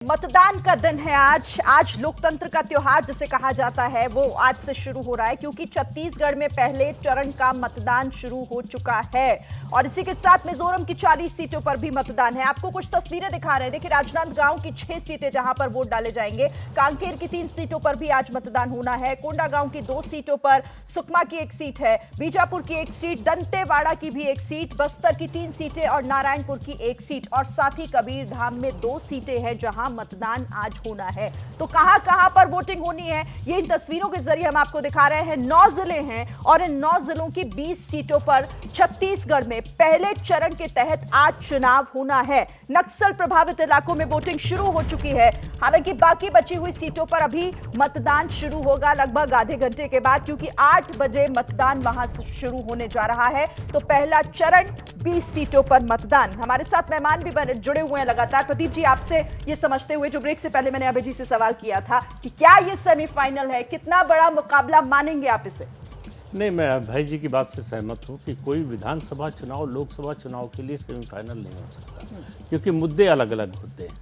मतदान का दिन है आज लोकतंत्र का त्योहार जिसे कहा जाता है वो आज से शुरू हो रहा है क्योंकि छत्तीसगढ़ में पहले चरण का मतदान शुरू हो चुका है और इसी के साथ मिजोरम की 40 सीटों पर भी मतदान है। आपको कुछ तस्वीरें दिखा रहे हैं। देखिए, राजनांदगांव की 6 सीटें जहां पर वोट डाले जाएंगे, कांकेर की 3 सीटों पर भी आज मतदान होना है, कोंडागांव की 2 सीटों पर, सुकमा की 1 सीट है, बीजापुर की 1 सीट, दंतेवाड़ा की भी 1 सीट, बस्तर की 3 सीटें और नारायणपुर की 1 सीट और साथ ही कबीरधाम में 2 सीटें हैं जहां मतदान आज होना है। तो कहां पर वोटिंग होनी है ये इन तस्वीरों के जरिए हम आपको दिखा रहे हैं। 9 जिले हैं और इन 9 जिलों की 20 सीटों पर छत्तीसगढ़ में पहले चरण के तहत आज चुनाव होना है। नक्सल प्रभावित इलाकों में वोटिंग शुरू हो चुकी है। हालांकि बाकी बची हुई सीटों पर अभी मतदान शुरू होगा लगभग आधे घंटे के बाद, क्योंकि 8 बजे मतदान वहां से शुरू होने जा रहा है। तो पहला चरण 20 सीटों पर मतदान। हमारे साथ मेहमान भी जुड़े हुए हैं लगातार। प्रदीप जी, आपसे ये समझते हुए जो ब्रेक से पहले मैंने अभय जी से सवाल किया था कि क्या ये सेमीफाइनल है, कितना बड़ा मुकाबला मानेंगे आप इसे? नहीं, मैं अभय जी की बात से सहमत हूँ कि कोई विधानसभा चुनाव लोकसभा चुनाव के लिए सेमीफाइनल नहीं हो सकता, क्योंकि मुद्दे अलग अलग होते हैं,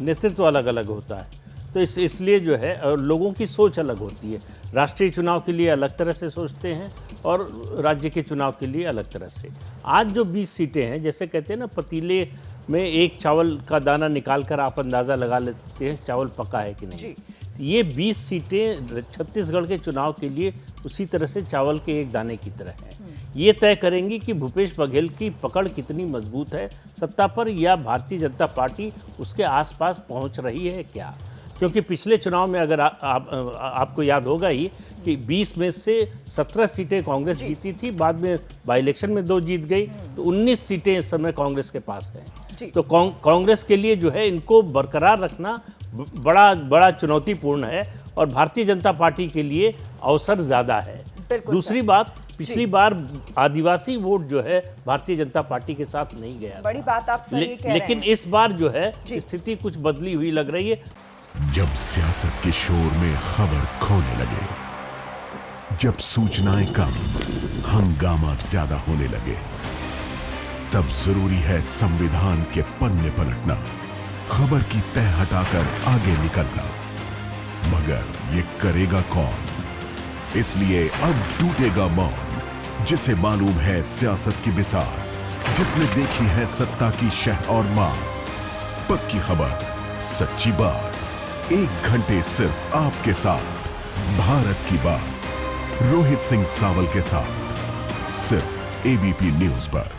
नेतृत्व अलग अलग होता है। तो इसलिए जो है लोगों की सोच अलग होती है। राष्ट्रीय चुनाव के लिए अलग तरह से सोचते हैं और राज्य के चुनाव के लिए अलग तरह से। आज जो 20 सीटें हैं, जैसे कहते हैं ना, पतीले में एक चावल का दाना निकाल कर आप अंदाज़ा लगा लेते हैं चावल पका है कि नहीं। ये 20 सीटें छत्तीसगढ़ के चुनाव के लिए उसी तरह से चावल के एक दाने की तरह हैं। ये तय करेंगी कि भूपेश बघेल की पकड़ कितनी मजबूत है सत्ता पर, या भारतीय जनता पार्टी उसके आसपास पहुंच रही है क्या। क्योंकि पिछले चुनाव में अगर आपको याद होगा ही कि 20 में से 17 सीटें कांग्रेस जीती थी, बाद में बाई इलेक्शन में 2 जीत गई, तो 19 सीटें इस समय कांग्रेस के पास हैं। तो कांग्रेस के लिए जो है इनको बरकरार रखना बड़ा चुनौतीपूर्ण है और भारतीय जनता पार्टी के लिए अवसर ज़्यादा है। दूसरी बात, पिछली बार आदिवासी वोट जो है भारतीय जनता पार्टी के साथ नहीं गया, बड़ी बात आप सही कह रहे हैं। लेकिन इस बार जो है स्थिति कुछ बदली हुई लग रही है। जब सियासत के शोर में खबर खोने लगे, जब सूचनाएं कम हंगामा ज्यादा होने लगे, तब जरूरी है संविधान के पन्ने पलटना, खबर की तह हटाकर आगे निकलना। मगर ये करेगा कौन? इसलिए अब टूटेगा मौन, जिसे मालूम है सियासत की बिसार, जिसने देखी है सत्ता की शह और मार। पक्की खबर, सच्ची बात, 1 घंटे सिर्फ आपके साथ, भारत की बात, रोहित सिंह सावल के साथ, सिर्फ एबीपी न्यूज पर।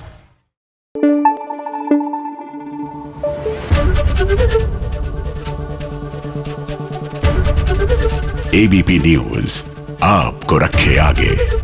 एबीपी न्यूज आपको रखे आगे।